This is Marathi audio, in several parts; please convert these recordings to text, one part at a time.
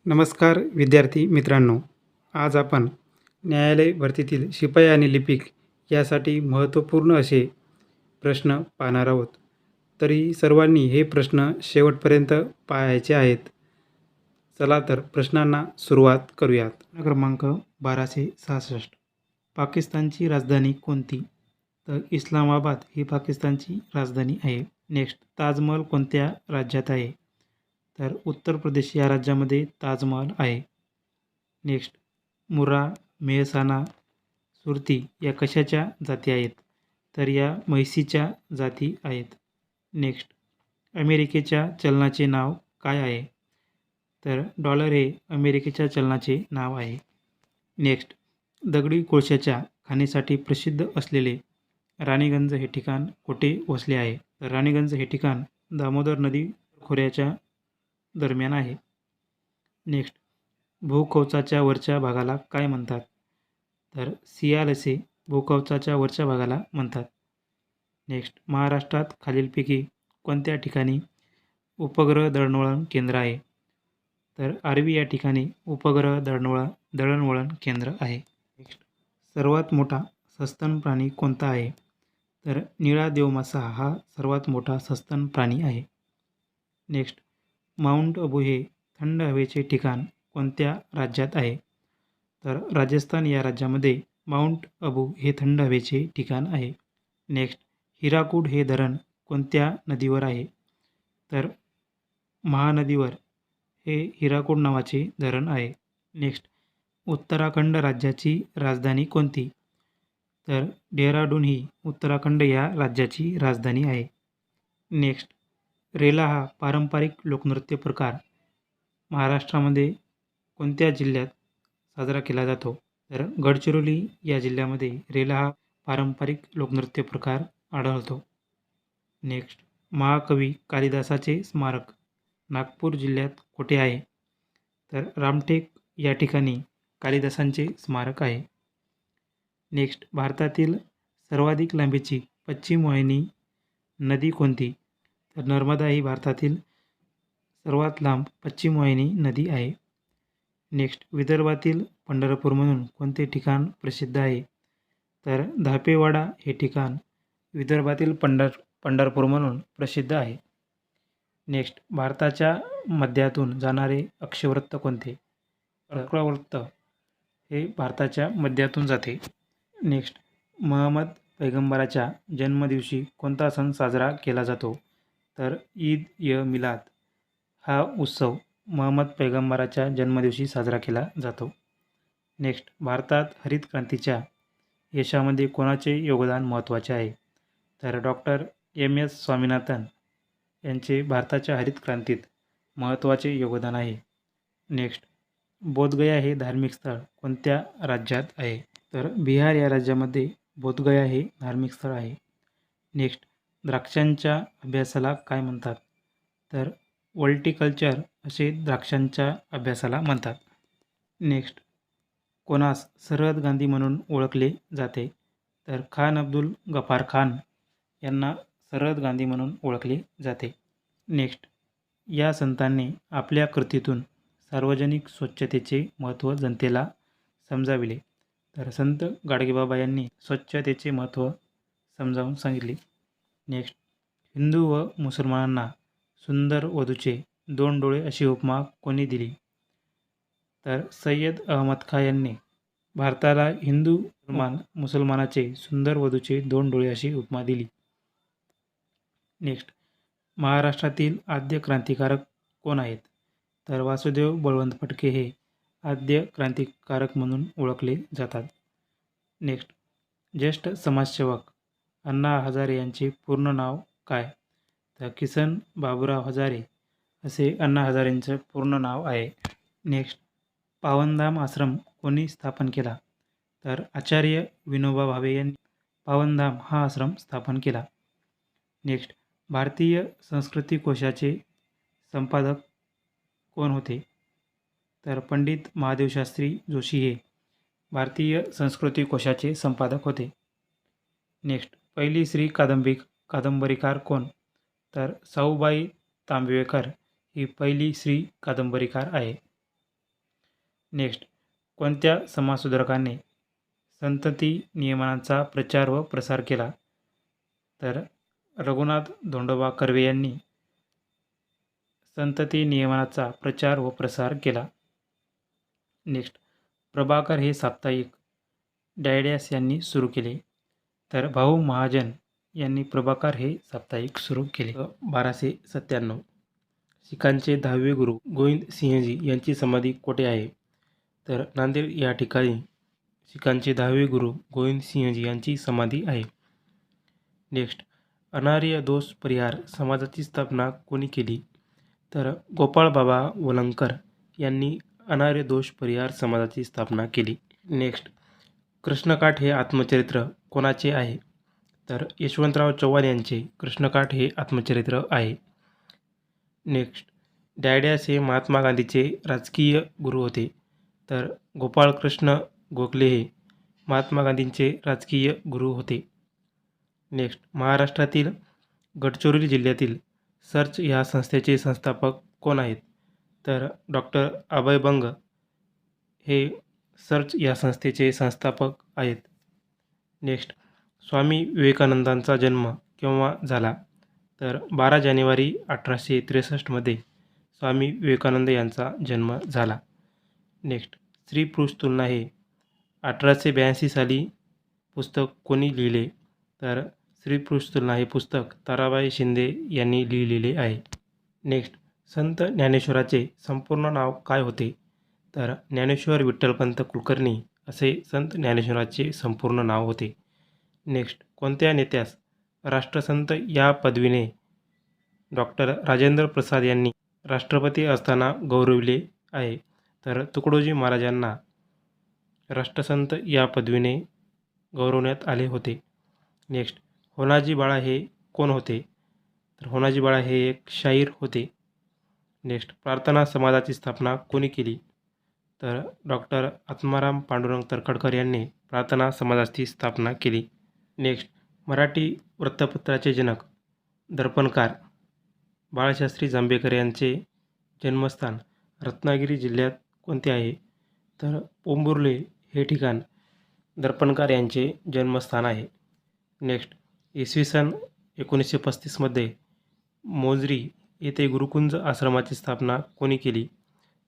नमस्कार विद्यार्थी मित्रांनो, आज आपण न्यायालय भरतीतील शिपाई आणि लिपिक यासाठी महत्त्वपूर्ण असे प्रश्न पाहणार आहोत. तरी सर्वांनी हे प्रश्न शेवटपर्यंत पाहायचे आहेत. चला तर प्रश्नांना सुरुवात करूयात. प्रश्न क्रमांक 1266. पाकिस्तानची राजधानी कोणती? तर इस्लामाबाद ही पाकिस्तानची राजधानी आहे. नेक्स्ट, ताजमहल कोणत्या राज्यात आहे? तर उत्तर प्रदेश या राज्यामध्ये ताजमहल आहे. नेक्स्ट, मुर्रा, मेहसाणा, सुरती या कशाच्या जाती आहेत? तर या म्हैसीच्या जाती आहेत. नेक्स्ट, अमेरिकेच्या चलनाचे नाव काय आहे? तर डॉलर हे अमेरिकेच्या चलनाचे नाव आहे. नेक्स्ट, दगडी कोळशाच्या खाणीसाठी प्रसिद्ध असलेले राणीगंज हे ठिकाण कुठे वसले आहे? तर राणीगंज हे ठिकाण दामोदर नदी खोऱ्याच्या दरम्यान आहे. नेक्स्ट, भूकवचाच्या वरच्या भागाला काय म्हणतात? तर सियाल असे भूकवचाच्या वरच्या भागाला म्हणतात. नेक्स्ट, महाराष्ट्रात खालीलपैकी कोणत्या ठिकाणी उपग्रह दळणवळण केंद्र आहे? तर आर्वी या ठिकाणी उपग्रह दळणवळण केंद्र आहे. नेक्स्ट, सर्वात मोठा सस्तन प्राणी कोणता आहे? तर निळा देवमासा हा सर्वात मोठा सस्तन प्राणी आहे. नेक्स्ट, माउंट अबू हे थंड हवेचे ठिकाण कोणत्या राज्यात आहे? तर राजस्थान या राज्यामध्ये माउंट अबू हे थंड हवेचे ठिकाण आहे. नेक्स्ट, हिराकूड हे धरण कोणत्या नदीवर आहे? तर महानदीवर हे हिराकूड नावाचे धरण आहे. नेक्स्ट, उत्तराखंड राज्याची राजधानी कोणती? तर डेहराडून ही उत्तराखंड या राज्याची राजधानी आहे. नेक्स्ट, रेला हा पारंपरिक लोकनृत्य प्रकार महाराष्ट्रामध्ये कोणत्या जिल्ह्यात साजरा केला जातो? तर गडचिरोली या जिल्ह्यामध्ये रेला हा पारंपरिक लोकनृत्य प्रकार आढळतो. नेक्स्ट, महाकवी कालिदासाचे स्मारक नागपूर जिल्ह्यात कुठे आहे? तर रामटेक या ठिकाणी कालिदासांचे स्मारक आहे. नेक्स्ट, भारतातील सर्वाधिक लांबीची पश्चिम वाहिनी नदी कोणती? तर नर्मदा ही भारतातील सर्वात लांब पश्चिम वाहिनी नदी आहे. नेक्स्ट, विदर्भातील पंढरपूर म्हणून कोणते ठिकाण प्रसिद्ध आहे? तर धापेवाडा हे ठिकाण विदर्भातील पंढरपूर म्हणून प्रसिद्ध आहे. नेक्स्ट, भारताच्या मध्यातून जाणारे अक्षवृत्त कोणते? अक्षवृत्त हे भारताच्या मध्यातून जाते. नेक्स्ट, महम्मद पैगंबराच्या जन्मदिवशी कोणता सण साजरा केला जातो? तर ईद-ए-मिलाद हा उत्सव महम्मद पैगंबराच्या जन्मदिवशी साजरा केला जातो. नेक्स्ट, भारतात हरित क्रांतीच्या यशामध्ये कोणाचे योगदान महत्त्वाचे आहे? तर डॉक्टर एम.एस. स्वामीनाथन यांचे भारताच्या हरित क्रांतीत महत्त्वाचे योगदान आहे. नेक्स्ट, बोधगया हे धार्मिक स्थळ कोणत्या राज्यात आहे? तर बिहार या राज्यामध्ये बोधगया हे धार्मिक स्थळ आहे. नेक्स्ट, द्राक्षांच्या अभ्यासाला काय म्हणतात? तर व्हॉल्टिकल्चर असे द्राक्षांच्या अभ्यासाला म्हणतात. नेक्स्ट, कोणास सरहद गांधी म्हणून ओळखले जाते? तर खान अब्दुल गफार खान यांना सरहद गांधी म्हणून ओळखले जाते. नेक्स्ट, या संतांनी आपल्या कृतीतून सार्वजनिक स्वच्छतेचे महत्त्व जनतेला समजाविले. तर संत गाडगेबाबा यांनी स्वच्छतेचे महत्त्व समजावून सांगितले. नेक्स्ट, हिंदू व मुसलमानांना सुंदर वधूचे 2 डोळे अशी उपमा कोणी दिली? तर सय्यद अहमद खान यांनी भारताला हिंदू मुसलमानाचे सुंदर वधूचे 2 डोळे अशी उपमा दिली. नेक्स्ट, महाराष्ट्रातील आद्य क्रांतिकारक कोण आहेत? तर वासुदेव बळवंत फडके हे आद्य क्रांतिकारक म्हणून ओळखले जातात. नेक्स्ट, ज्येष्ठ समाजसेवक अण्णा हजारे यांचे पूर्ण नाव काय? तर किसन बाबूराव हजारे असे अण्णा हजारेंचं पूर्ण नाव आहे. नेक्स्ट, पावनधाम आश्रम कोणी स्थापन केला? तर आचार्य विनोबा भावे यांनी पावनधाम हा आश्रम स्थापन केला. नेक्स्ट, भारतीय संस्कृती कोशाचे संपादक कोण होते? तर पंडित महादेवशास्त्री जोशी हे भारतीय संस्कृती कोशाचे संपादक होते. नेक्स्ट, पहिली स्त्री कादंबरीकार कोण? तर साऊबाई तांबवेकर ही पहिली स्त्री कादंबरीकार आहे. नेक्स्ट, कोणत्या समाजसुधारकाने संतती नियमनाचा प्रचार व प्रसार केला? तर रघुनाथ धोंडोबा कर्वे यांनी संतती नियमनाचा प्रचार व प्रसार केला. नेक्स्ट, प्रभाकर हे साप्ताहिक डॅडॅस यांनी सुरू केले? तर भाऊ महाजन यांनी प्रभाकर हे साप्ताहिक सुरू केले. 1297 शीखांचे 10वे गुरु गोविंद सिंहजी यांची समाधी कोठे आहे? तर नांदेड या ठिकाणी शीखांचे 10वे गुरु गोविंद सिंहजी यांची समाधी आहे. नेक्स्ट, अनार्य दोष परिहार समाजाची स्थापना कोणी केली? तर गोपाळ बाबा वलंकर यांनी अनार्य दोष परिहार समाजाची स्थापना केली. नेक्स्ट, कृष्णकाठ हे आत्मचरित्र कोणाचे आहे? तर यशवंतराव चव्हाण यांचे कृष्णकाठ हे आत्मचरित्र आहे. नेक्स्ट, डॅडॅस हे महात्मा गांधीचे राजकीय गुरु होते? तर गोपाळकृष्ण गोखले हे महात्मा गांधींचे राजकीय गुरु होते. नेक्स्ट, महाराष्ट्रातील गडचिरोली जिल्ह्यातील सर्च या संस्थेचे संस्थापक कोण आहेत? तर डॉक्टर अभय बंग हे सर्च या संस्थेचे संस्थापक आहेत. नेक्स्ट, स्वामी विवेकानंदांचा जन्म केव्हा झाला? तर 12 जानेवारी 1863 स्वामी विवेकानंद यांचा जन्म झाला. नेक्स्ट, स्त्री पुरुष तुलना हे 1882 साली पुस्तक कोणी लिहिले? तर स्त्री पुरुष तुलना हे पुस्तक ताराबाई शिंदे यांनी लिहिलेले आहे. नेक्स्ट, संत ज्ञानेश्वराचे संपूर्ण नाव काय होते? तर ज्ञानेश्वर विठ्ठलपंत कुलकर्णी असे संत ज्ञानेश्वराचे संपूर्ण नाव होते. नेक्स्ट, कोणत्या नेत्यास राष्ट्रसंत या पदवीने डॉक्टर राजेंद्र प्रसाद यांनी राष्ट्रपती असताना गौरविले आहे? तर तुकडोजी महाराजांना राष्ट्रसंत या पदवीने गौरवण्यात आले होते. नेक्स्ट, होनाजी बाळा हे कोण होते? तर होनाजी बाळा हे एक शाहीर होते. नेक्स्ट, प्रार्थना समाजाची स्थापना कोणी केली? तर डॉक्टर आत्माराम पांडुरंग तरखडकर यांनी प्रार्थना समाजाची स्थापना केली. नेक्स्ट, मराठी वृत्तपत्राचे जनक दर्पणकार बाळशास्त्री जांभेकर यांचे जन्मस्थान रत्नागिरी जिल्ह्यात कोणते आहे? तर पोंभुर्ले हे ठिकाण दर्पणकार यांचे जन्मस्थान आहे. नेक्स्ट, इसवी सन 1935 मोजरी येथे गुरुकुंज आश्रमाची स्थापना कोणी केली?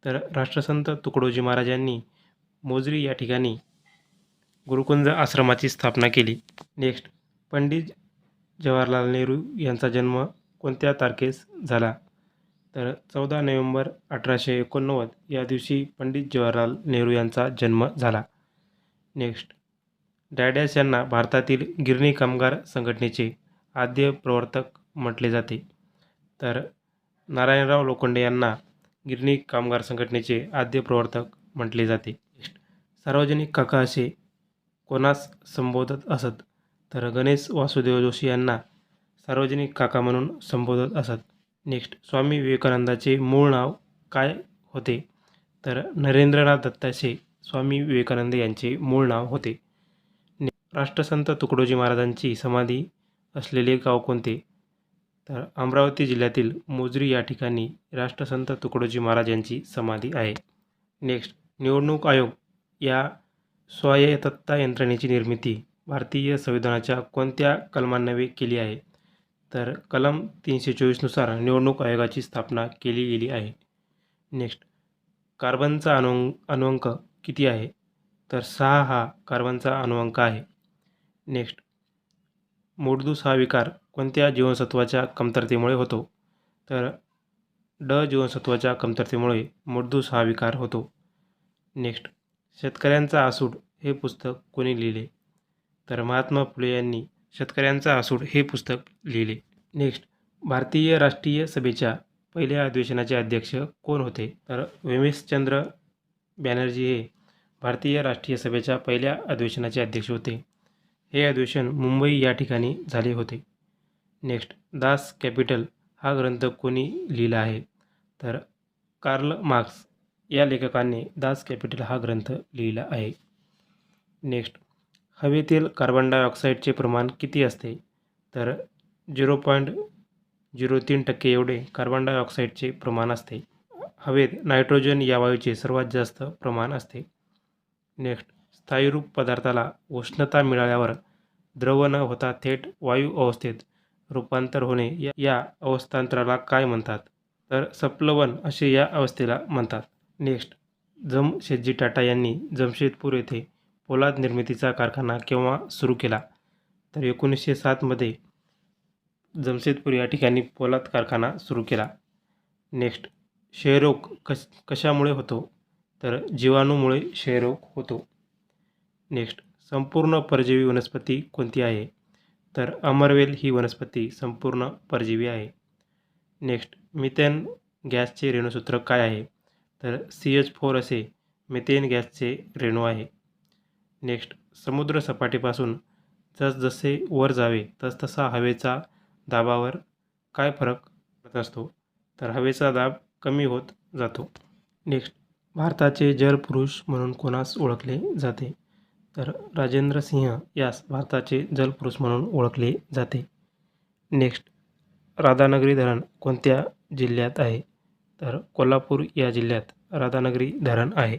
तर राष्ट्रसंत तुकडोजी महाराज यांनी मोजरी या ठिकाणी गुरुकुंज आश्रमाची स्थापना केली. नेक्स्ट, पंडित जवाहरलाल नेहरू यांचा जन्म कोणत्या तारखेस झाला? तर 14 नोव्हेंबर 1889 या दिवशी पंडित जवाहरलाल नेहरू यांचा जन्म झाला. नेक्स्ट, डॅडॅस यांना भारतातील गिरणी कामगार संघटनेचे आद्य प्रवर्तक म्हटले जाते? तर नारायणराव लोखंडे यांना गिरणी कामगार संघटनेचे आद्य प्रवर्तक म्हटले जाते. नेक्स्ट, सार्वजनिक काका असे कोणास संबोधत असत? तर गणेश वासुदेव जोशी यांना सार्वजनिक काका म्हणून संबोधत असत. नेक्स्ट, स्वामी विवेकानंदाचे मूळ नाव काय होते? तर नरेंद्रनाथ दत्ताशे स्वामी विवेकानंद यांचे मूळ नाव होते. राष्ट्रसंत तुकडोजी महाराजांची समाधी असलेले गाव कोणते? तर अमरावती जिल्ह्यातील मोजरी या ठिकाणी राष्ट्रसंत तुकडोजी महाराज यांची समाधी आहे. नेक्स्ट, निवडणूक आयोग या स्वायत्तता यंत्रणेची निर्मिती भारतीय संविधानाच्या कोणत्या कलमान्वये केली आहे? तर कलम 324 नुसार निवडणूक आयोगाची स्थापना केली गेली आहे. नेक्स्ट, कार्बनचा अणुअंक किती आहे? तर 6 हा कार्बनचा अणुअंक आहे. नेक्स्ट, मूडदूस हा विकार कोणत्या जीवनसत्वाच्या कमतरतेमुळे होतो? तर ड जीवनसत्वाच्या कमतरतेमुळे मूडदूस हा विकार होतो. नेक्स्ट, शेतकऱ्यांचा आसूड हे पुस्तक कोणी लिहिले? तर महात्मा फुले यांनी शेतकऱ्यांचा आसूड हे पुस्तक लिहिले. नेक्स्ट, भारतीय राष्ट्रीय सभेच्या पहिल्या अधिवेशनाचे अध्यक्ष कोण होते? तर व्योमेशचंद्र बॅनर्जी हे भारतीय राष्ट्रीय सभेच्या पहिल्या अधिवेशनाचे अध्यक्ष होते. हे अधिवेशन मुंबई या ठिकाणी झाले होते. नेक्स्ट, दास कॅपिटल हा ग्रंथ कोणी लिहिला आहे? तर कार्ल मार्क्स या लेखकाने दास कॅपिटल हा ग्रंथ लिहिला आहे. नेक्स्ट, हवेतील कार्बन डायऑक्साईडचे प्रमाण किती असते? तर 0.03% एवढे कार्बन डायऑक्साईडचे प्रमाण असते. हवेत नायट्रोजन या वायूचे सर्वात जास्त प्रमाण असते. नेक्स्ट, स्थायीरूप पदार्थाला उष्णता मिळाल्यावर द्रव न होता थेट वायू अवस्थेत रूपांतर होणे या अवस्थांतराला काय म्हणतात? तर संप्लवन असे या अवस्थेला म्हणतात. नेक्स्ट, जमशेदजी टाटा यांनी जमशेदपूर येथे पोलाद निर्मितीचा कारखाना केव्हा सुरू केला? तर 1907 मध्ये जमशेदपूर या ठिकाणी पोलाद कारखाना सुरू केला. नेक्स्ट, क्षयरोग कशामुळे होतो? तर जीवाणूमुळे क्षयरोग होतो. नेक्स्ट, संपूर्ण परजीवी वनस्पती कोणती आहे? तर अमरवेल ही वनस्पती संपूर्ण परजीवी आहे. नेक्स्ट, मिथेन गॅसचे रेणुसूत्र काय आहे? तर CH4 असे मिथेन गॅसचे रेणू आहे. नेक्स्ट, समुद्र सपाटीपासून जसजसे वर जावे तसतसा हवेचा दाबावर काय फरक पडत असतो? तर हवेचा दाब कमी होत जातो. नेक्स्ट, भारताचे जलपुरुष म्हणून कोणास ओळखले जाते? तर राजेंद्र सिंह यास भारताचे जलपुरुष म्हणून ओळखले जाते. नेक्स्ट, राधानगरी धरण कोणत्या जिल्ह्यात आहे? तर कोल्हापूर या जिल्ह्यात राधानगरी धरण आहे.